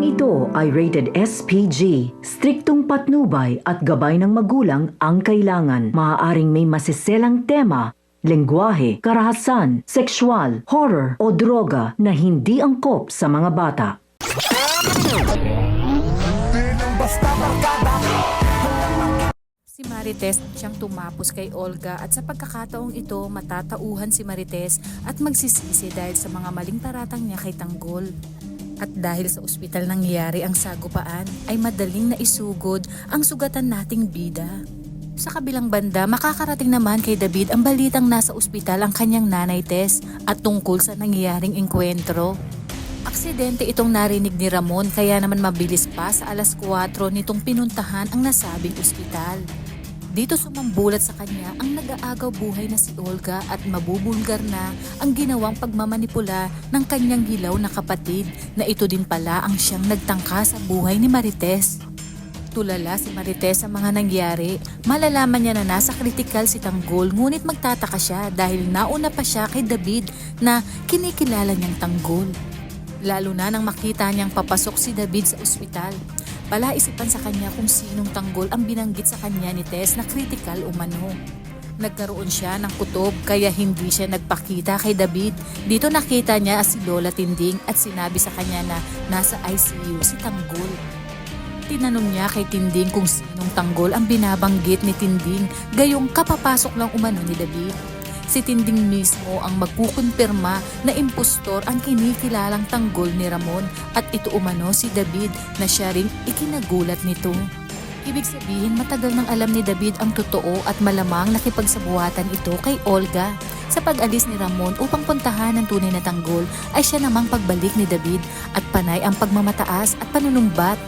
ito ay rated SPG. Striktong patnubay at gabay ng magulang ang kailangan. Maaaring may masiselang tema, lengguwahe, karahasan, sexual, horror o droga na hindi angkop sa mga bata. Si Marites siyang tumapos kay Olga at sa pagkakataong ito matatauhan si Marites at magsisisi dahil sa mga maling paratang niya kay Tanggol. At dahil sa ospital nangyari ang sagupaan ay madaling naisugod ang sugatan nating bida. Sa kabilang banda makakarating naman kay David ang balitang nasa ospital ang kanyang nanay Tess at tungkol sa nangyayaring engkwentro. Aksidente itong narinig ni Ramon kaya naman mabilis pa sa alas 4 nitong pinuntahan ang nasabing ospital. Dito sumambulat sa kanya ang nag-aagaw buhay na si Olga at mabubulgar na ang ginawang pagmamanipula ng kanyang hilaw na kapatid na ito din pala ang siyang nagtangka sa buhay ni Marites. Tulala si Marites sa mga nangyari, malalaman niya na nasa kritikal si Tanggol ngunit magtataka siya dahil nauna pa siya kay David na kinikilala niyang Tanggol. Lalo na nang makita niyang papasok si David sa ospital. Palaisipan sa kanya kung sinong Tanggol ang binanggit sa kanya ni Tess na kritikal umano. Nagkaroon siya ng kutob kaya hindi siya nagpakita kay David. Dito nakita niya si Lola Tinding at sinabi sa kanya na nasa ICU si Tanggol. Tinanong niya kay Tinding kung sinong Tanggol ang binabanggit ni Tinding gayong kapapasok lang umano ni David. Si Tinding mismo ang magkukumpirma na impostor ang kinikilalang Tanggol ni Ramon at ito umano si David na siya ring ikinagulat nito. Ibig sabihin matagal nang alam ni David ang totoo at malamang nakipagsabuhatan ito kay Olga. Sa pag-alis ni Ramon upang puntahan ng tunay na Tanggol ay siya namang pagbalik ni David at panay ang pagmamataas at panunumbat.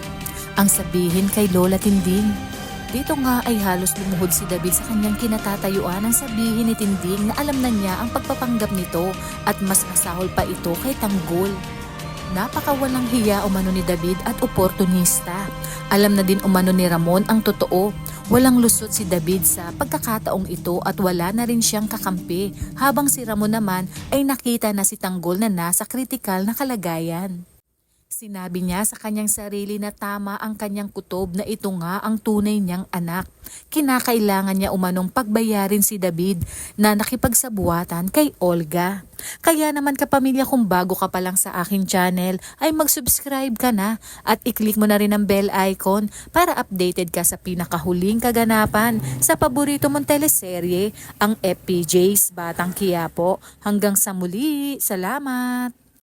Ang sabihin kay Lola Tinding. Dito nga ay halos lumuhod si David sa kanyang kinatatayuan ang sabihin ni Tinding na alam na niya ang pagpapanggap nito at mas masahol pa ito kay Tanggol. Napakawalang hiya umano ni David at oportunista. Alam na din umano ni Ramon ang totoo. Walang lusot si David sa pagkakataong ito at wala na rin siyang kakampi habang si Ramon naman ay nakita na si Tanggol na nasa kritikal na kalagayan. Sinabi niya sa kanyang sarili na tama ang kanyang kutob na ito nga ang tunay niyang anak. Kinakailangan niya umanong pagbayarin si David na nakipagsabuatan kay Olga. Kaya naman kapamilya kung bago ka pa lang sa aking channel ay mag-subscribe ka na at i-click mo na rin ang bell icon para updated ka sa pinakahuling kaganapan sa paborito mong teleserye, ang FPJ's Batang Quiapo. Hanggang sa muli, salamat!